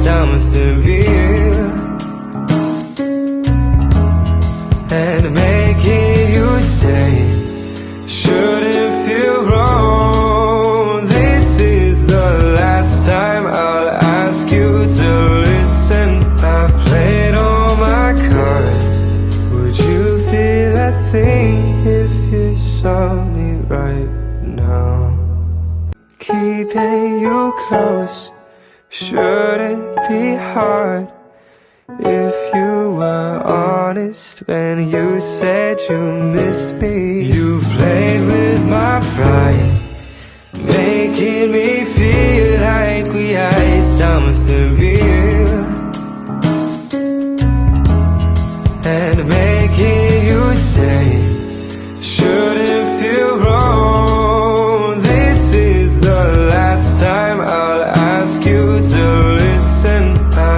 something real and making you stay shouldn't feel wrong. This is the last time I'll ask you to listen. I've played all my cards. Would you feel a thing if you saw me right now? Keeping you close shouldn't be hard. If you were honest when you said you missed me. You've played with my pride, making me